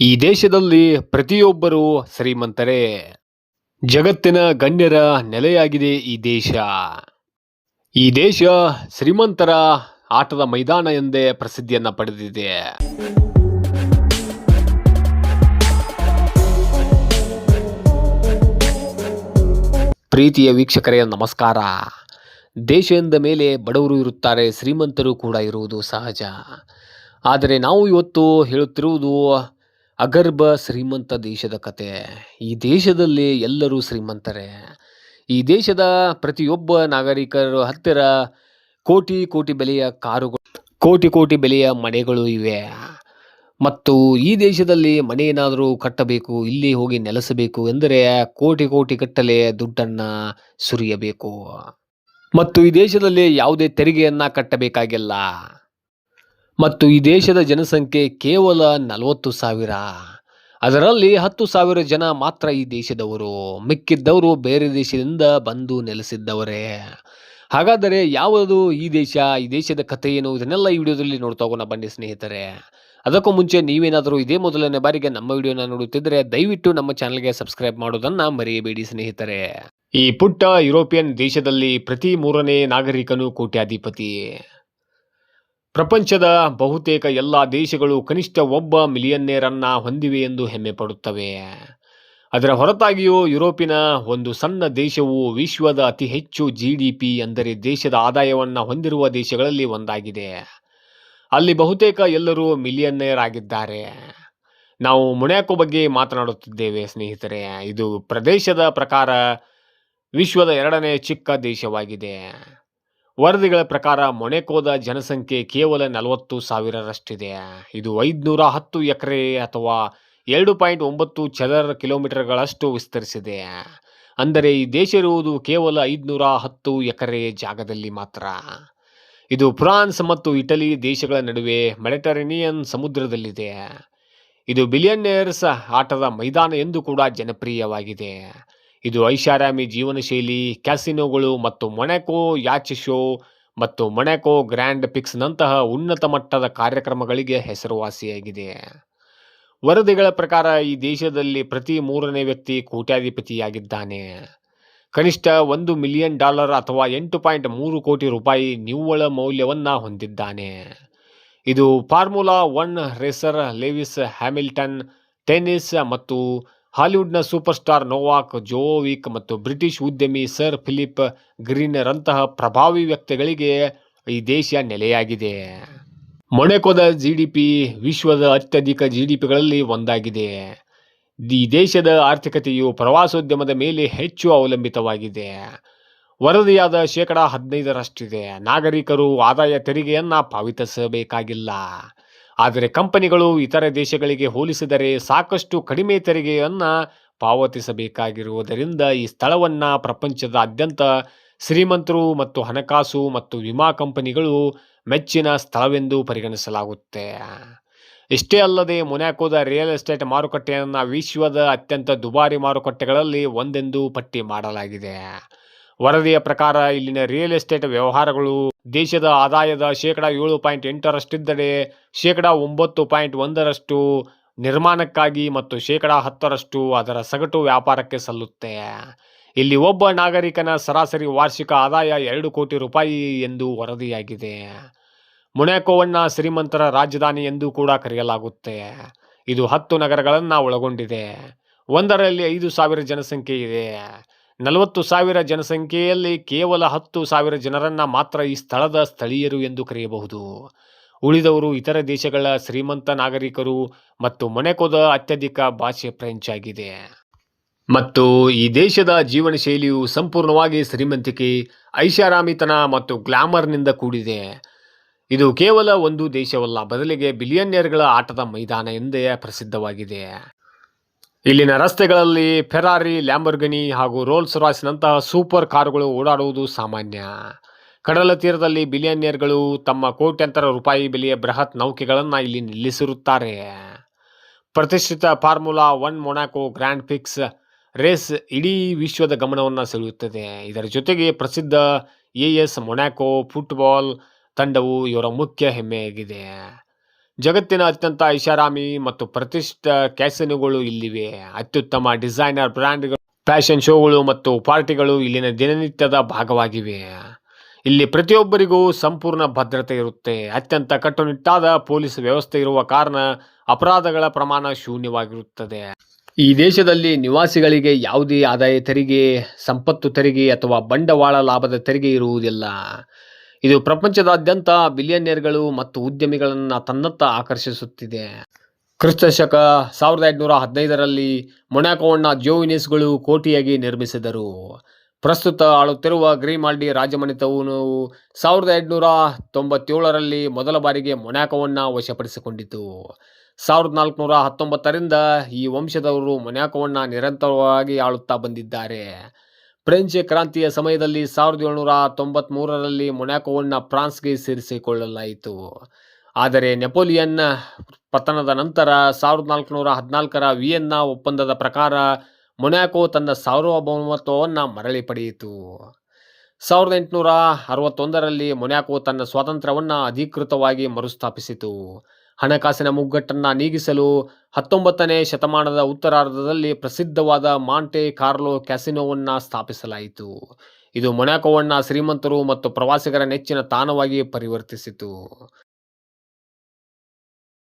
ಈ ದೇಶದಲ್ಲಿ ಪ್ರತಿಯೊಬ್ಬರೂ ಶ್ರೀಮಂತರೇ. ಜಗತ್ತಿನ ಗಣ್ಯರ ನೆಲೆಯಾಗಿದೆ ಈ ದೇಶ. ಈ ದೇಶ ಶ್ರೀಮಂತರ ಆಟದ ಮೈದಾನ ಎಂದೇ ಪ್ರಸಿದ್ಧಿಯನ್ನ ಪಡೆದಿದೆ. ಪ್ರೀತಿಯ ವೀಕ್ಷಕರೇ ನಮಸ್ಕಾರ. ದೇಶ ಎಂದ ಮೇಲೆ ಬಡವರು ಇರುತ್ತಾರೆ, ಶ್ರೀಮಂತರು ಕೂಡ ಇರುವುದು ಸಹಜ. ಆದರೆ ನಾವು ಇವತ್ತು ಹೇಳುತ್ತಿರುವುದು ಅಗರ್ಭ ಶ್ರೀಮಂತ ದೇಶದ ಕತೆ. ಈ ದೇಶದಲ್ಲಿ ಎಲ್ಲರೂ ಶ್ರೀಮಂತರೇ. ಈ ದೇಶದ ಪ್ರತಿಯೊಬ್ಬ ನಾಗರಿಕರ ಹತ್ತಿರ ಕೋಟಿ ಕೋಟಿ ಬೆಲೆಯ ಕಾರುಗಳು, ಕೋಟಿ ಕೋಟಿ ಬೆಲೆಯ ಮನೆಗಳು ಇವೆ. ಮತ್ತು ಈ ದೇಶದಲ್ಲಿ ಮನೆ ಏನಾದರೂ ಕಟ್ಟಬೇಕು, ಇಲ್ಲಿ ಹೋಗಿ ನೆಲೆಸಬೇಕು ಎಂದರೆ ಕೋಟಿ ಕೋಟಿ ಗಟ್ಟಲೆ ದುಡ್ಡನ್ನು ಸುರಿಯಬೇಕು. ಮತ್ತು ಈ ದೇಶದಲ್ಲಿ ಯಾವುದೇ ತೆರಿಗೆಯನ್ನ ಕಟ್ಟಬೇಕಾಗಿಲ್ಲ. ಮತ್ತು ಈ ದೇಶದ ಜನಸಂಖ್ಯೆ ಕೇವಲ 40,000. ಅದರಲ್ಲಿ 10,000 ಜನ ಮಾತ್ರ ಈ ದೇಶದವರು. ಮಿಕ್ಕಿದ್ದವರು ಬೇರೆ ದೇಶದಿಂದ ಬಂದು ನೆಲೆಸಿದ್ದವರೇ. ಹಾಗಾದರೆ ಯಾವುದು ಈ ದೇಶ, ಈ ದೇಶದ ಕಥೆ ಏನು, ಇದನ್ನೆಲ್ಲ ಈ ವಿಡಿಯೋದಲ್ಲಿ ನೋಡ್ತಾ ಹೋಗೋಣ ಬನ್ನಿ ಸ್ನೇಹಿತರೆ. ಅದಕ್ಕೂ ಮುಂಚೆ ನೀವೇನಾದರೂ ಇದೇ ಮೊದಲನೇ ಬಾರಿಗೆ ನಮ್ಮ ವಿಡಿಯೋನ ನೋಡುತ್ತಿದ್ದರೆ ದಯವಿಟ್ಟು ನಮ್ಮ ಚಾನಲ್ಗೆ ಸಬ್ಸ್ಕ್ರೈಬ್ ಮಾಡೋದನ್ನು ಮರೆಯಬೇಡಿ ಸ್ನೇಹಿತರೆ. ಈ ಪುಟ್ಟ ಯುರೋಪಿಯನ್ ದೇಶದಲ್ಲಿ ಪ್ರತಿ 3ನೇ ನಾಗರಿಕನು ಕೋಟ್ಯಾಧಿಪತಿ. ಪ್ರಪಂಚದ ಬಹುತೇಕ ಎಲ್ಲ ದೇಶಗಳು ಕನಿಷ್ಠ ಒಬ್ಬ ಮಿಲಿಯನ್ನೇರನ್ನ ಹೊಂದಿವೆ ಎಂದು ಹೆಮ್ಮೆ ಪಡುತ್ತವೆ. ಅದರ ಹೊರತಾಗಿಯೂ ಯುರೋಪಿನ ಒಂದು ಸಣ್ಣ ದೇಶವು ವಿಶ್ವದ ಅತಿ ಹೆಚ್ಚು GDP ಅಂದರೆ ದೇಶದ ಆದಾಯವನ್ನು ಹೊಂದಿರುವ ದೇಶಗಳಲ್ಲಿ ಒಂದಾಗಿದೆ. ಅಲ್ಲಿ ಬಹುತೇಕ ಎಲ್ಲರೂ ಮಿಲಿಯನ್ನೇರ್ ಆಗಿದ್ದಾರೆ. ನಾವು ಮೊನಾಕೊ ಬಗ್ಗೆ ಮಾತನಾಡುತ್ತಿದ್ದೇವೆ ಸ್ನೇಹಿತರೆ. ಇದು ಪ್ರದೇಶದ ಪ್ರಕಾರ ವಿಶ್ವದ 2ನೇ ಚಿಕ್ಕ ದೇಶವಾಗಿದೆ. ವರದಿಗಳ ಪ್ರಕಾರ ಮೊನಾಕೋದ ಜನಸಂಖ್ಯೆ ಕೇವಲ 40,000ರಷ್ಟಿದೆ. ಇದು 510 ಎಕರೆ ಅಥವಾ 2.9 ಚದರ ಕಿಲೋಮೀಟರ್ಗಳಷ್ಟು ವಿಸ್ತರಿಸಿದೆ. ಅಂದರೆ ಈ ದೇಶ ಇರುವುದು ಕೇವಲ 510 ಎಕರೆ ಜಾಗದಲ್ಲಿ ಮಾತ್ರ. ಇದು ಫ್ರಾನ್ಸ್ ಮತ್ತು ಇಟಲಿ ದೇಶಗಳ ನಡುವೆ ಮೆಡಿಟರೇನಿಯನ್ ಸಮುದ್ರದಲ್ಲಿದೆ. ಇದು ಬಿಲಿಯನ್ನೇರ್ಸ್ ಆಟದ ಮೈದಾನ ಎಂದು ಕೂಡ ಜನಪ್ರಿಯವಾಗಿದೆ. ಇದು ಐಷಾರಾಮಿ ಜೀವನ ಶೈಲಿ, ಕ್ಯಾಸಿನೋಗಳು ಮತ್ತು ಮೊನಾಕೊ ಯಾಚ್ ಶೋ ಮತ್ತು ಮೊನಾಕೊ ಗ್ರ್ಯಾಂಡ್ ಪಿಕ್ಸ್ ನಂತಹ ಉನ್ನತ ಮಟ್ಟದ ಕಾರ್ಯಕ್ರಮಗಳಿಗೆ ಹೆಸರುವಾಸಿಯಾಗಿದೆ. ವರದಿಗಳ ಪ್ರಕಾರ ಈ ದೇಶದಲ್ಲಿ ಪ್ರತಿ 3ನೇ ವ್ಯಕ್ತಿ ಕೋಟ್ಯಾಧಿಪತಿಯಾಗಿದ್ದಾನೆ. ಕನಿಷ್ಠ $1 ಮಿಲಿಯನ್ ಅಥವಾ 8.3 ಕೋಟಿ ರೂಪಾಯಿ ನಿವ್ವಳ ಮೌಲ್ಯವನ್ನ ಹೊಂದಿದ್ದಾನೆ. ಇದು formula 1 racer Lewis Hamilton, tennis ಮತ್ತು ಹಾಲಿವುಡ್ನ ಸೂಪರ್ ಸ್ಟಾರ್ ನೋವಾಕ್ ಜೋಕೋವಿಕ್ ಮತ್ತು ಬ್ರಿಟಿಷ್ ಉದ್ಯಮಿ ಸರ್ ಫಿಲಿಪ್ ಗ್ರೀನ್ ರಂತಹ ಪ್ರಭಾವಿ ವ್ಯಕ್ತಿಗಳಿಗೆ ಈ ದೇಶ ನೆಲೆಯಾಗಿದೆ. ಮೊನಾಕೋದ GDP ವಿಶ್ವದ ಅತ್ಯಧಿಕ GDPಗಳಲ್ಲಿ ಒಂದಾಗಿದೆ. ಈ ದೇಶದ ಆರ್ಥಿಕತೆಯು ಪ್ರವಾಸೋದ್ಯಮದ ಮೇಲೆ ಹೆಚ್ಚು ಅವಲಂಬಿತವಾಗಿದೆ. ವರದಿಯಾದ 15%ರಷ್ಟಿದೆ. ನಾಗರಿಕರು ಆದಾಯ ತೆರಿಗೆಯನ್ನ ಪಾವತಿಸಬೇಕಾಗಿಲ್ಲ. ಆದರೆ ಕಂಪನಿಗಳು ಇತರ ದೇಶಗಳಿಗೆ ಹೋಲಿಸಿದರೆ ಸಾಕಷ್ಟು ಕಡಿಮೆ ತೆರಿಗೆಯನ್ನು ಪಾವತಿಸಬೇಕಾಗಿರುವುದರಿಂದ ಈ ಸ್ಥಳವನ್ನ ಪ್ರಪಂಚದಾದ್ಯಂತ ಶ್ರೀಮಂತರು ಮತ್ತು ಹಣಕಾಸು ಮತ್ತು ವಿಮಾ ಕಂಪನಿಗಳು ಮೆಚ್ಚಿನ ಸ್ಥಳವೆಂದು ಪರಿಗಣಿಸಲಾಗುತ್ತೆ. ಇಷ್ಟೇ ಅಲ್ಲದೆ ಮೊನಾಕೋದ ರಿಯಲ್ ಎಸ್ಟೇಟ್ ಮಾರುಕಟ್ಟೆಯನ್ನು ವಿಶ್ವದ ಅತ್ಯಂತ ದುಬಾರಿ ಮಾರುಕಟ್ಟೆಗಳಲ್ಲಿ ಒಂದೆಂದು ಪಟ್ಟಿ ಮಾಡಲಾಗಿದೆ. ವರದಿಯ ಪ್ರಕಾರ ಇಲ್ಲಿನ ರಿಯಲ್ ಎಸ್ಟೇಟ್ ವ್ಯವಹಾರಗಳು ದೇಶದ ಆದಾಯದ 7.8ರಷ್ಟಿದ್ದರೆ 9.1ರಷ್ಟು ನಿರ್ಮಾಣಕ್ಕಾಗಿ ಮತ್ತು 10ರಷ್ಟು ಅದರ ಸಗಟು ವ್ಯಾಪಾರಕ್ಕೆ ಸಲ್ಲುತ್ತೆ. ಇಲ್ಲಿ ಒಬ್ಬ ನಾಗರಿಕನ ಸರಾಸರಿ ವಾರ್ಷಿಕ ಆದಾಯ 2 ಕೋಟಿ ರೂಪಾಯಿ ಎಂದು ವರದಿಯಾಗಿದೆ. ಮೊನಾಕೋವನ್ನ ಶ್ರೀಮಂತರ ರಾಜಧಾನಿ ಎಂದು ಕೂಡ ಕರೆಯಲಾಗುತ್ತೆ. ಇದು 10 ನಗರಗಳನ್ನು ಒಳಗೊಂಡಿದೆ. ಒಂದರಲ್ಲಿ 5,000 ಜನಸಂಖ್ಯೆ ಇದೆ. 40,000 ಜನಸಂಖ್ಯೆಯಲ್ಲಿ ಕೇವಲ 10,000 ಜನರನ್ನ ಮಾತ್ರ ಈ ಸ್ಥಳದ ಸ್ಥಳೀಯರು ಎಂದು ಕರೆಯಬಹುದು. ಉಳಿದವರು ಇತರ ದೇಶಗಳ ಶ್ರೀಮಂತ ನಾಗರಿಕರು ಮತ್ತು ಮೊನಾಕೋದ ಅತ್ಯಧಿಕ ಭಾಷೆ ಫ್ರೆಂಚ್ ಆಗಿದೆ. ಮತ್ತು ಈ ದೇಶದ ಜೀವನ ಶೈಲಿಯು ಸಂಪೂರ್ಣವಾಗಿ ಶ್ರೀಮಂತಿಕೆ, ಐಷಾರಾಮಿತನ ಮತ್ತು ಗ್ಲಾಮರ್ನಿಂದ ಕೂಡಿದೆ. ಇದು ಕೇವಲ ಒಂದು ದೇಶವಲ್ಲ, ಬದಲಿಗೆ ಬಿಲಿಯನ್ನೇರ್ಗಳ ಆಟದ ಮೈದಾನ ಎಂದೇ ಪ್ರಸಿದ್ಧವಾಗಿದೆ. ಇಲ್ಲಿನ ರಸ್ತೆಗಳಲ್ಲಿ ಫೆರಾರಿ, ಲ್ಯಾಂಬೋರ್ಗಿನಿ ಹಾಗೂ ರೋಲ್ಸ್ ರಾಯ್ಸ್ನಂತಹ ಸೂಪರ್ ಕಾರುಗಳು ಓಡಾಡುವುದು ಸಾಮಾನ್ಯ. ಕಡಲ ತೀರದಲ್ಲಿ ಬಿಲಿಯನ್ನೇರ್ಗಳು ತಮ್ಮ ಕೋಟ್ಯಂತರ ರೂಪಾಯಿ ಬೆಲೆಯ ಬೃಹತ್ ನೌಕೆಗಳನ್ನು ಇಲ್ಲಿ ನಿಲ್ಲಿಸಿರುತ್ತಾರೆ. ಪ್ರತಿಷ್ಠಿತ formula 1 Monaco Grand Prix race ಇಡೀ ವಿಶ್ವದ ಗಮನವನ್ನು ಸೆಳೆಯುತ್ತದೆ. ಇದರ ಜೊತೆಗೆ ಪ್ರಸಿದ್ಧ AS ಮೊನಾಕೊ ಫುಟ್ಬಾಲ್ ತಂಡವು ಇವರ ಮುಖ್ಯ ಹೆಮ್ಮೆಯಾಗಿದೆ. ಜಗತ್ತಿನ ಅತ್ಯಂತ ಐಷಾರಾಮಿ ಮತ್ತು ಪ್ರತಿಷ್ಠಿತ ಕ್ಯಾಸಿನೋಗಳು ಇಲ್ಲಿವೆ. ಅತ್ಯುತ್ತಮ ಡಿಸೈನರ್ ಬ್ರ್ಯಾಂಡ್ಗಳು, ಫ್ಯಾಷನ್ ಶೋಗಳು ಮತ್ತು ಪಾರ್ಟಿಗಳು ಇಲ್ಲಿನ ದಿನನಿತ್ಯದ ಭಾಗವಾಗಿವೆ. ಇಲ್ಲಿ ಪ್ರತಿಯೊಬ್ಬರಿಗೂ ಸಂಪೂರ್ಣ ಭದ್ರತೆ ಇರುತ್ತೆ. ಅತ್ಯಂತ ಕಟ್ಟುನಿಟ್ಟಾದ ಪೊಲೀಸ್ ವ್ಯವಸ್ಥೆ ಇರುವ ಕಾರಣ ಅಪರಾಧಗಳ ಪ್ರಮಾಣ ಶೂನ್ಯವಾಗಿರುತ್ತದೆ. ಈ ದೇಶದಲ್ಲಿ ನಿವಾಸಿಗಳಿಗೆ ಯಾವುದೇ ಆದಾಯ ತೆರಿಗೆ, ಸಂಪತ್ತು ತೆರಿಗೆ ಅಥವಾ ಬಂಡವಾಳ ಲಾಭದ ತೆರಿಗೆ ಇರುವುದಿಲ್ಲ. ಇದು ಪ್ರಪಂಚದಾದ್ಯಂತ ಬಿಲಿಯನೇರ್ಗಳು ಮತ್ತು ಉದ್ಯಮಿಗಳನ್ನು ತನ್ನತ್ತ ಆಕರ್ಷಿಸುತ್ತಿದೆ. ಕ್ರಿಸ್ತಶಕ 1815ರಲ್ಲಿ ಮೊನಾಕೋವನ್ನು ಜೋವಿನಿಸ್ಗಳು ಕೋಟೆಯಾಗಿ ನಿರ್ಮಿಸಿದರು. ಪ್ರಸ್ತುತ ಆಳುತ್ತಿರುವ ಗ್ರಿಮಾಲ್ಡಿ ರಾಜಮನೆತನವು 1897ರಲ್ಲಿ ಮೊದಲ ಬಾರಿಗೆ ಮೊನಾಕೋವನ್ನು ವಶಪಡಿಸಿಕೊಂಡಿತು. 1419ರಿಂದ ಈ ವಂಶದವರು ಮೊನಾಕೋವನ್ನು ನಿರಂತರವಾಗಿ ಆಳುತ್ತಾ ಬಂದಿದ್ದಾರೆ. ಫ್ರೆಂಚ್ ಕ್ರಾಂತಿಯ ಸಮಯದಲ್ಲಿ 1793ರಲ್ಲಿ ಮೊನಾಕೋವನ್ನು ಫ್ರಾನ್ಸ್ಗೆ ಸೇರಿಸಿಕೊಳ್ಳಲಾಯಿತು. ಆದರೆ ನೆಪೋಲಿಯನ್ ಪತನದ ನಂತರ 1414ರ ವಿಯೆನ್ನಾ ಒಪ್ಪಂದದ ಪ್ರಕಾರ ಮೊನಾಕೋ ತನ್ನ ಸಾರ್ವಭೌಮತ್ವವನ್ನು ಮರಳಿ ಪಡೆಯಿತು. 1861ರಲ್ಲಿ ಮೊನಾಕೋ ತನ್ನ ಸ್ವಾತಂತ್ರ್ಯವನ್ನು ಅಧಿಕೃತವಾಗಿ ಮರುಸ್ಥಾಪಿಸಿತು. ಹಣಕಾಸಿನ ಮುಗ್ಗಟ್ಟನ್ನು ನೀಗಿಸಲು 19ನೇ ಶತಮಾನದ ಉತ್ತರಾರ್ಧದಲ್ಲಿ ಪ್ರಸಿದ್ಧವಾದ ಮಾಂಟೆ ಕಾರ್ಲೋ ಕ್ಯಾಸಿನೋವನ್ನು ಸ್ಥಾಪಿಸಲಾಯಿತು. ಇದು ಮೊನಾಕೋವನ್ನು ಶ್ರೀಮಂತರು ಮತ್ತು ಪ್ರವಾಸಿಗರ ನೆಚ್ಚಿನ ತಾಣವಾಗಿ ಪರಿವರ್ತಿಸಿತು.